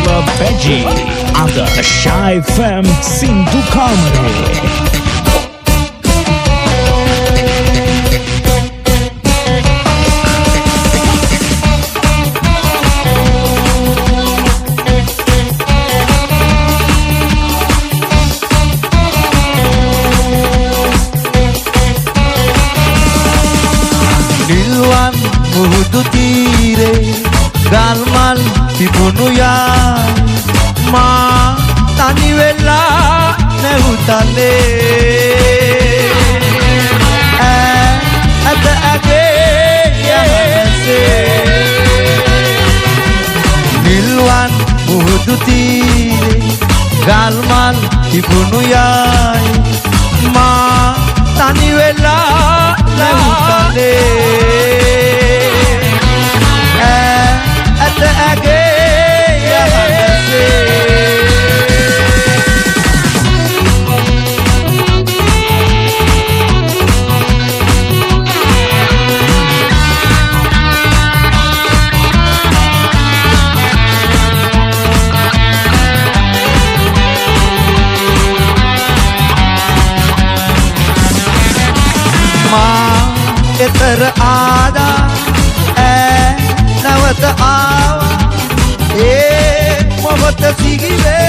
Pamela Peggy, ada Shy FM Sintu Kamare. Muhudu tire galmal tibunu ya ma tani vela nehutale at age yahase nilwan muhudu tire galmal tibunu ya ma tani vela nehutale at age yahase ma etar aada nawat aawa mohat sigive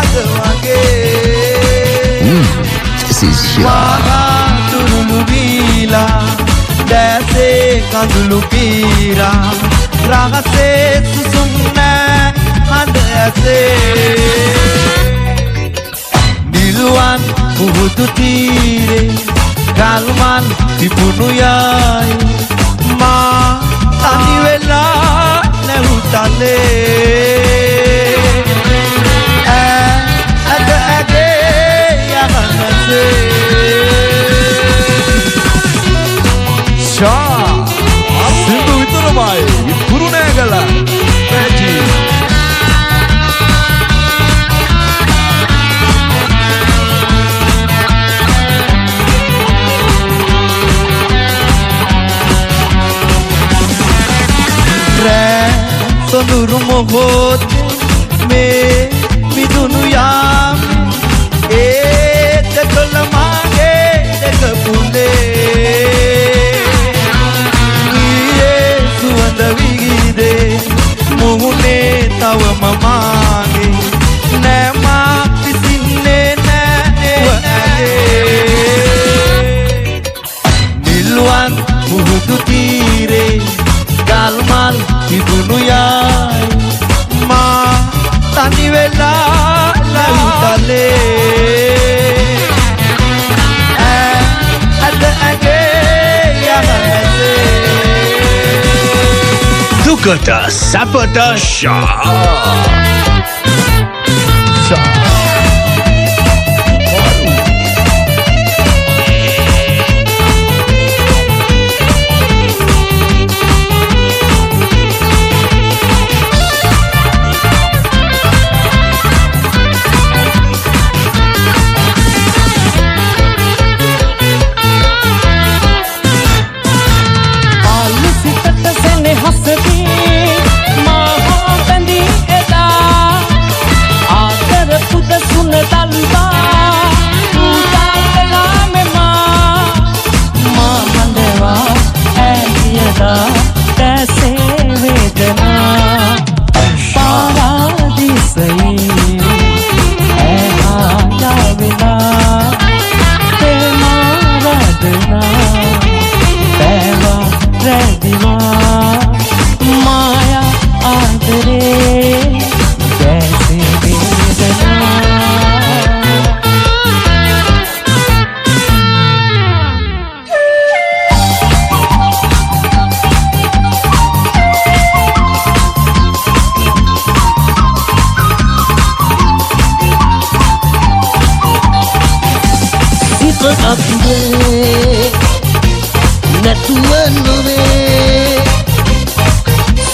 agwage This is maha turulu bila dase kandulu pira ragase susumna handase nilwan muhudu tire galman dibunu yai ma tani vela nehutale at age yahase Sha Sindu Vituramai Gurunegala Peggy Sonuru mohot me midunu yam tekalamage tekapule iye suwanda vigide muhune tawa mamage nema pisinne na ewage nilwan muhudu tire galmal dibunu yai ma tani vela nehutale at age yahase Dukata Sapata Shah.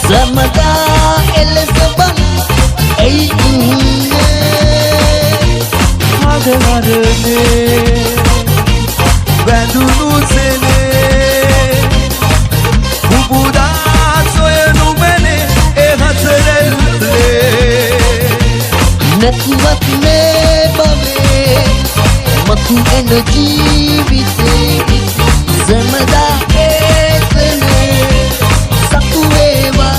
Samada Elizabeth Ay Hadevarne Vandunu sene Bubuda soyenu mene E hasrelle නැතුවත් මේ බවේ මතු එන ජීවිතේ සමදා ඒතනේ සතු වේවා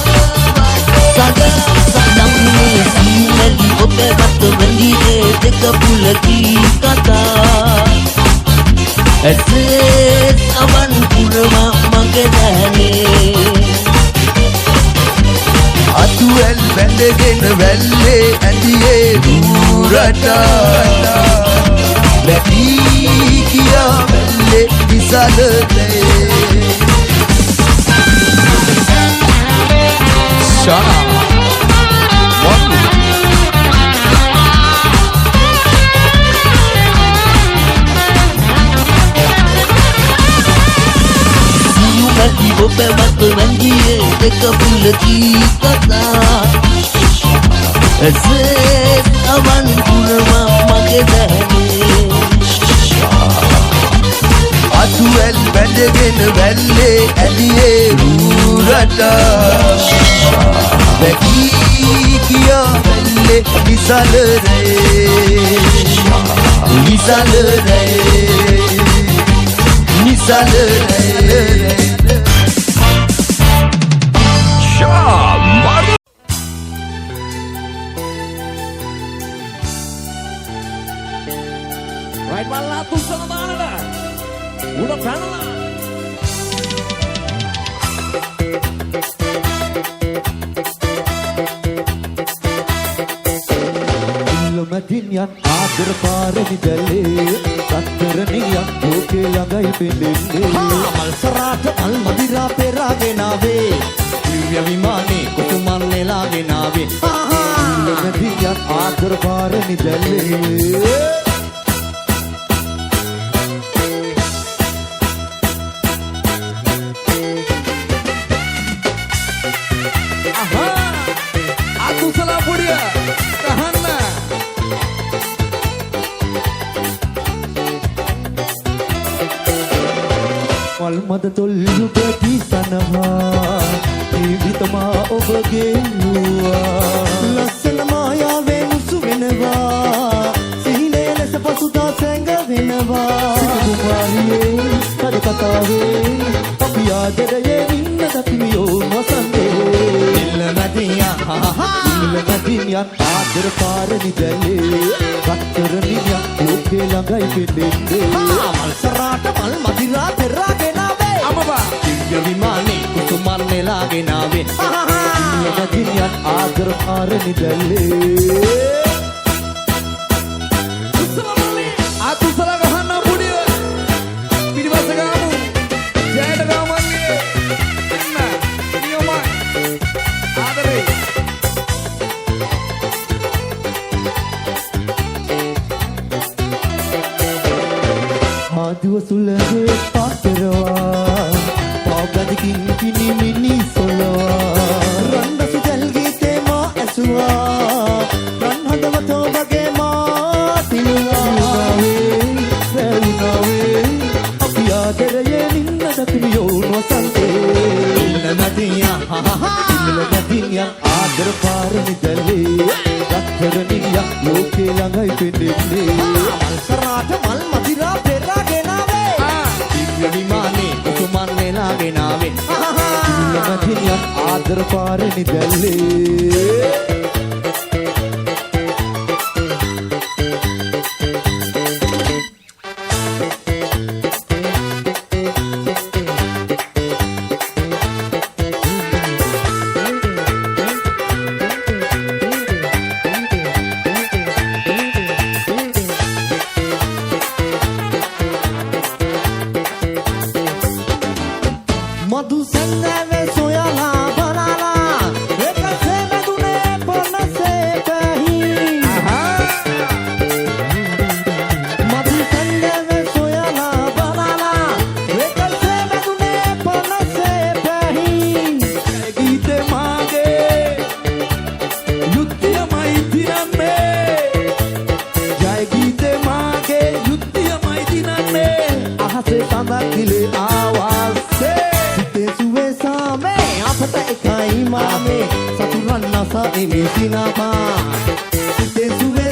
සදා සම්මේ සීලි ඔබේ වත වෙන්නේ දෙක පුලකී කතා ඇසේ අවන් පුරම මගේ දැනේ අතුවැල් බැඳගෙන වැල්ලේ ඇඳියේ රුරට වැටි කියා වැල්ලේ විසලතේ ශානා ඔබ මත වැංගියේ දෙක පුලකී කතා ඇසේ අවන් පුරම මගේ දැනේ අතුවැල් බැඳගෙන වැල්ලේ ඇඳියේ රුරට වැටි කියා වැල්ලේ විසලරේ Right ballah tussala දානද උඩ පැනලා මැදින්යන් ආදර පාරමි දැල්ලේ සත්තරනියන් ලෝකේ ළඟයි පෙළෙන්නේ මල් සරාට මල් මදිරා පෙරාගෙන ආවේ දිව්‍ය විමානේ කුතුමන් නෙලාගෙන ආවේ මැදින්යන් ආදර පාරමි දැල්ලේ අතුසලා පොඩිය කහන්න මල්මද තොල්ලු ප්‍රතිසනවා ජීවිතමා ඔබගේ වූවා ලස්සන මායාවේ මුසු වෙනවා සිහිනේ ලෙස පසුදා සැඟ වෙනවා සිතුමාරියේ කඩ කතාවේ අපි ආදරයේ ඉන්න දකිමියෝ වසන්තේ ඉල්ලමදියා ඉල්ලමදියා ආදර පාරමි දැල්ලේ රත්තරනියා ලෝකේ ළඟයි පෙළෙන්නේ මල් සරාට මල් මදිරා පෙරාගෙන ආවේ අමබා දිව්‍ය විමානේ කුතුමන් නෙලාගෙන ආවේ ඉල්ලමදියා ආදර පාරමි දැල්ලේ අතුසලා ගහන්න පොඩිය පිටිපස්ස ගාමු ජයට ගාමන්නේ එන්න නියමයි ආදරේ ආදුව සුළඟේ පාතරවා පාගදකින් කිනි මිනි සොලවා රන්දසු දැල් ගීතේ මා ඇසුවා රන් හදවත ඔබගේ මා තිලුවා වැවුනාවේ අපි ආදරයේ නින්න දකිමියෝ වසන්තේ ඉල්ලමදියා ඉල්ලමදියා ආදර පාරමි දැල්ලේ රත්තරනියා ලෝකේ ළඟයි පෙළෙන්නේ මල් සරාට මල් මදිරා පෙරාගෙන ආවේ දිව්‍ය විමානේ කුතුමන් නෙලාගෙන ආවේ ඉල්ලමදියා ආදර පාරමි දැල්ලේ මధు සංගවේ සොයලා බලලා එකසේ බඳුනේ පොනසේ පැහි මధు සංගවේ සොයලා බලලා එකසේ බඳුනේ පොනසේ පැහි ගීතේ මාගේ යුද්ධයමයි දිනන්නේ ජය ගීතේ මාගේ යුද්ධයමයි දිනන්නේ අහසේ සඳක් දිලේ ආවාසේ සිතේ සුවේ සාමේ අපට එකයි මාමේ සතුරන් නසා එමේ සිනමා සිතේ සුවේ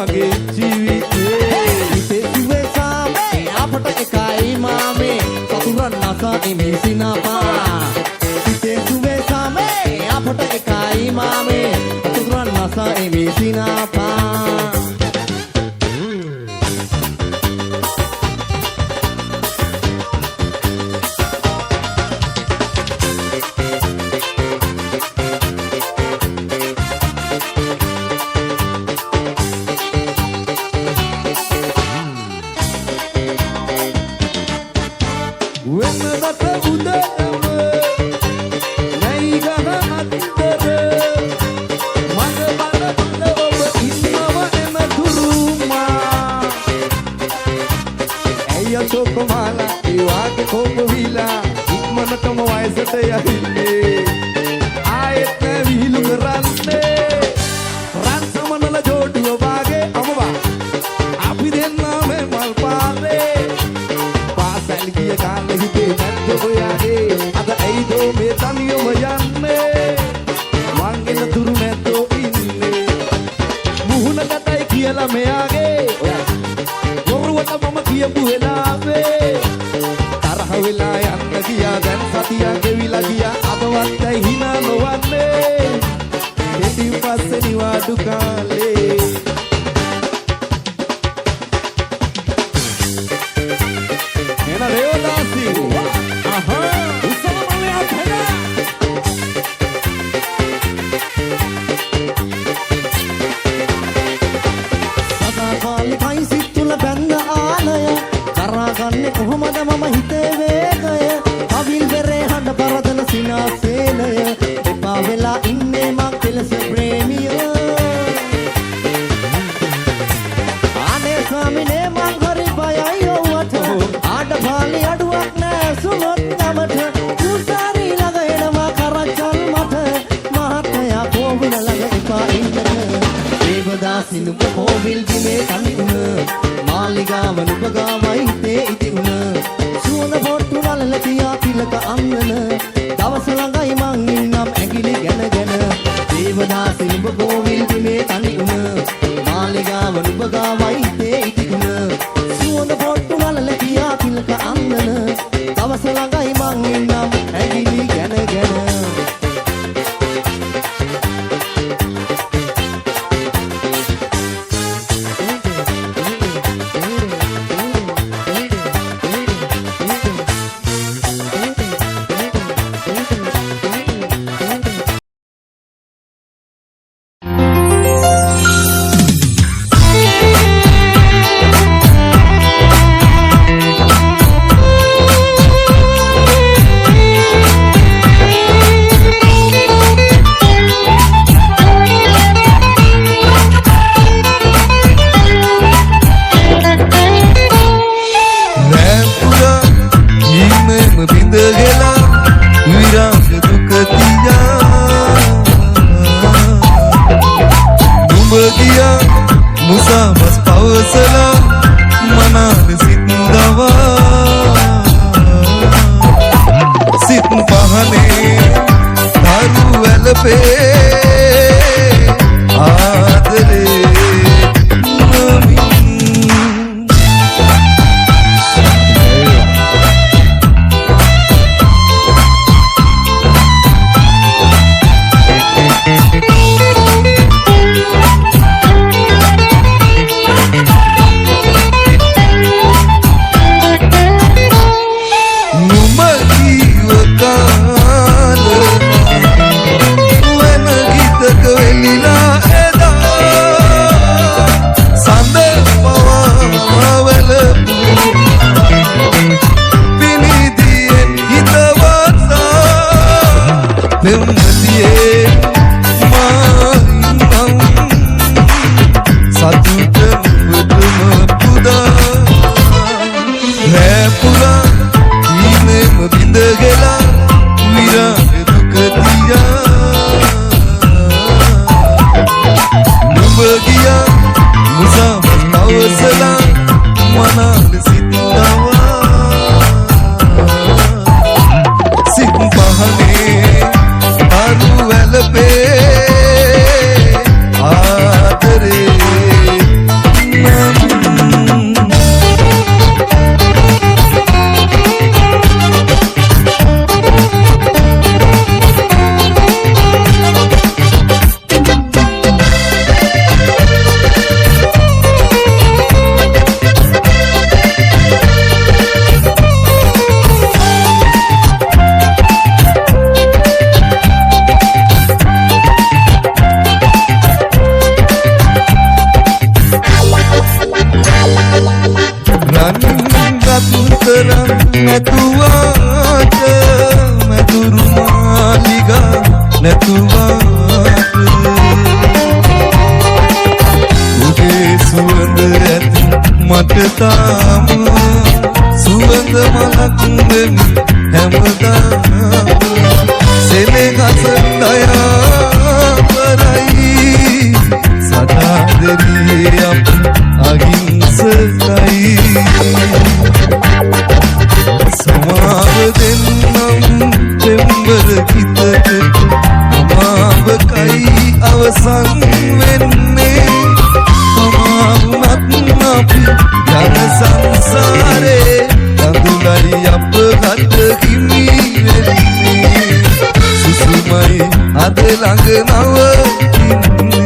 මගේ ජීවිතේ හිතේ සුවේ සාමේ අපට එකයි මාමේ සතුරන් නසා ඉමිසිනාපා හිතේ සුවේ සාමේ අපට එකයි මාමේ සතුරන් නසා ඉමිසිනාපා වෙනදට උදයම නැයි ගහ අත්තර මග බල ඔබ ඉන්නව එම දුරුමා ඇය චොකමාලා ඒ වාගේ කොප විලා ඉක්මනටම වයසට යහින්නේ ආයෙත් නැ විහිළු කරන්නේ රන් සමනල ජෝඩුව වාගේ අමවා අපි දෙන්නම මල් පාරේ පාසල් ගිය කාලේ හිතේ නැද්ද ඔයාගේ අද ඇයිදෝ මේ තනියම යන්නේ මං එන දුරු නැද්දෝ ඉන්නේ මුහුණකටයි කියලා මෙයාගේ ඔයා මොරුවට මම කියපු වෙලාවේ තරහ වෙලා යන්න ගියා දැන් සතියක් ගෙවිලා ගියා අදවත් ඇයි hina නොවන්නේ දෙතින් පස්සේ නිවාඩු කාලේ එන රේවදාසි උත්සව මල්ලයක් හැද සදා කාලිකයි සිත් තුල බැඳ ආලය කරාගන්නේ කොහොමද මම හිතේ වේගය අවිල් බෙරේ හඬ පරදන සිනාසේනය එපා වෙලා ඉන්නේ මං කෙලස ප්‍රේමිය අනේ ස්වාමිනේ මං හරි බයයි ඔවට ආඩපාලි අඩුවක් නෑ සුනොත් නමට කුසාරි ළඟ එනවා කරච්චල් මට මහත්තයා කෝවිල ළඟ එපා ඉන්නට දේවදාසි නුඹ කෝවිල් දිනේ තනිවුන මාලිගාව නුඹ ගාවයි තේ ඉදිුන සුවඳ පොට්ටු නලල තියා තිලක අංගන දවස ළඟයි මං ඉන්නම් ඇඟිලි ගැනගෙන දේවදාසි නුඹ කෝවිල් දිනේ තනිවුන මාලිගාව නුඹ ගාවයි තේ ඉදිුන සුවඳ පොට්ටු නලල තියා තිලක අංගන දවස ළඟයි මං ඉන්නම් ඇඟිලි ගැනගෙන Musabas pausala manan sitdawa sit pahane daru elpe aadre මට තාම සුවඳ මලක් වෙමි හැමදාම සෙනෙහස දයා කරයි සදාදරී අප අහිංසකයි සමාව දෙන්නම් දෙම්බර කිතකට අමාවකයි අවසන් වෙන්නේ අමාවුනත් අපි යන සංසාරේ කඳුලයි අප ගත හිමි වෙන්නේ සුසුමයි අද ළඟ නවතින්නේ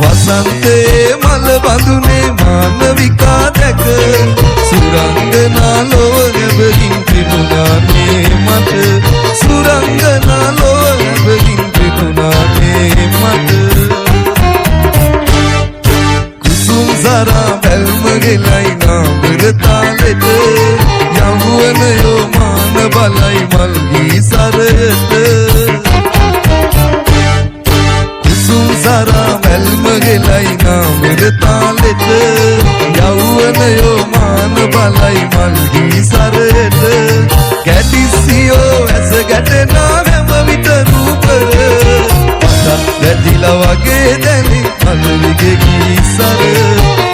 වසන්තේ මල බඳුනේ මානවිකා දැක සුරංගනා ලෝලබකින් පිරුණානේ මට සුරංගනා ලෝලබකින් පිරුණානේ මට කුසුම් සරා බැල්ම ගෙලයි නාමර තාලෙට යවුවනයෝ මාන බලයි මල්ගී සරට සරා මැල්ම ගෙලයි නාමර තාලෙට යවුවනයෝ මාන බලයි මල්ගී සරට ගැටිසියෝ ඇස ගැටෙනා හැම විට රූපර මටත් වැදිලා වගේ දැනේ අලවිගේ ගීසර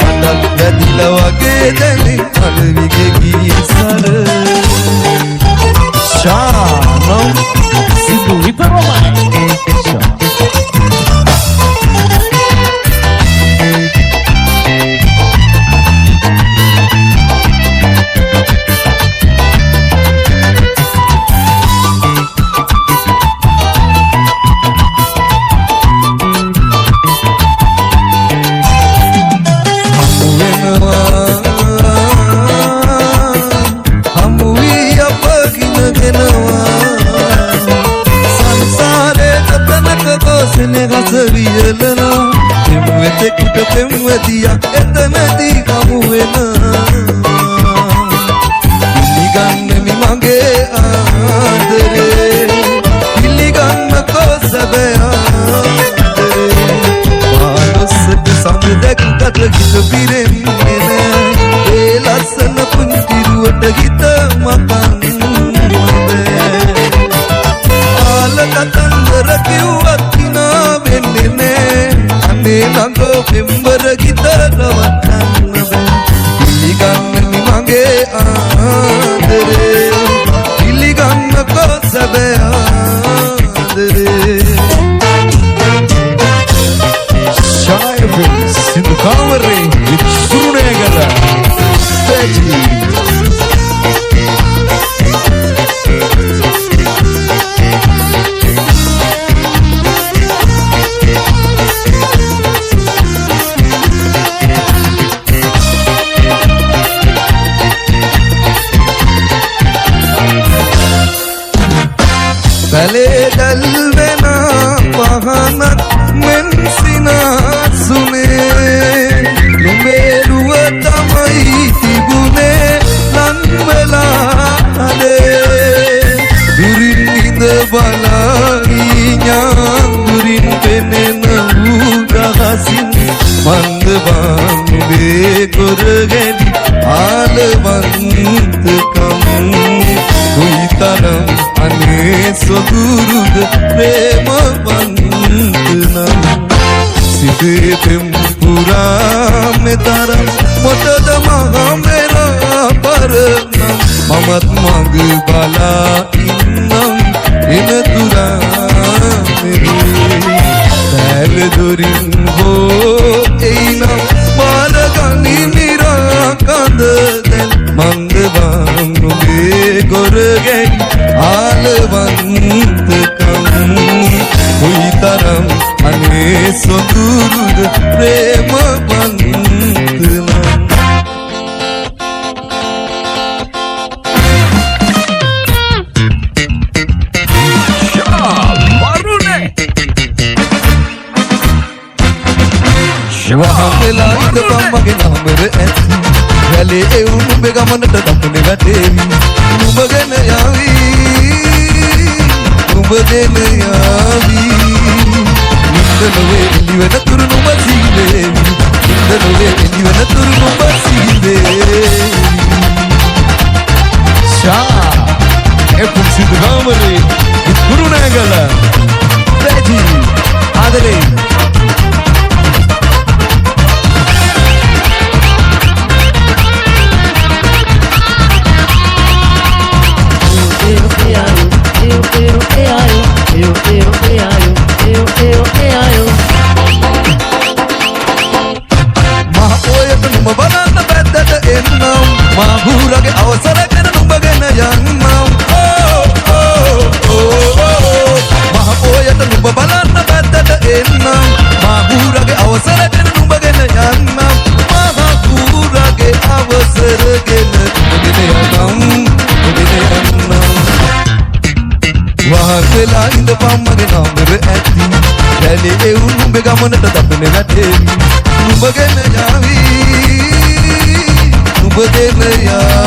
මටත් වැදිලා වගේ දැනේ අලවිගේ ගීසර ශානම් සිදු විතරමයි වියලනා පෙම්වෙතෙකුට පෙම්වතියක් එතනදී ගමු වෙනා පිළිගන්නමි මගේ ආදරේ පිළිගන්නකෝ සැබෑ ආදරේ පාලොස්සට සඳ දැක්කට හිත පිරෙන්නේ නෑ ඒ ලස්සන පුන්තිරුවට හිත මකන්නේ ආල කතන්දර කිව්වත් වෙන්නේ නෑ අනේ ළඟ පෙම්බර ගිතර වටන්න බෑ පිළිගන්නමි මගේ ආදරේ පිළිගන්නකෝ සැබෑ ආදරේ ශායෆිල් සිදු කාමරේ විසුරුණේගල පැටි පැලේ දැල්වෙනා පහනක් මෙන් සිනාසුනේ නුඹේරුව තමයි තිබුණේ ලන්වලාදේ දුරින් ඉඳ බලයි ඥාන්දුරින් පෙනෙන වූ රහසින් මන්ද බානුවේ කොරගෙඩි ආලවන්තකම් කුයිතරම් අනේ සොදුරුද ප්‍රේමවන්තනම් සිතේ පෙම්පුරා මෙතරම් මොටද මහමෙරා පරනම් මමත් මග බලා ඉන්නම් එනතුරා මෙරේ පැල දොරින් හෝ එයිනම් මාරගනි මිරා කඳ දැන් මන්ද බානුගේ ගොරගෙයි ආලවන්තකම් කුයිතරම් අනේ සොදුරුද ප්‍රේමවන්තනම් වහමලා ඉඳපන් මගේ නමර ඇති වැලේ එවුන් නුඹේ ගමනට දකුණේ වැටේවි නුඹ ගැන යාවි නුඹ දෙන යාවි නින්ද නොවේ එළි වෙන තුරු නුඹ සීවේවි නින්ද නොවේ එළි වෙන තුරු නුඹ සීවේවි Shah FM Sindhu Kamare Kurunegala Teji Adale මහපොයට නුඹ බලන්න පැත්තට එන්නම් මහගුරගේ අවසරගෙන නුඹ ගෙන යන්නම් මහපොයට නුඹ බලන්න පැත්තට එන්නම් මහගුරගේ අවසරගෙන නුඹ ගෙන යන්නම් මහගුරගේ අවසරගෙන වහල්ලා ඉඳපන් මගේ නමර ඇති වැලේ එවුන් නුඹේ ගමනට දකුණේ වැටේවි නුඹ ගෙන යාවි නුඹ දෙන යාවි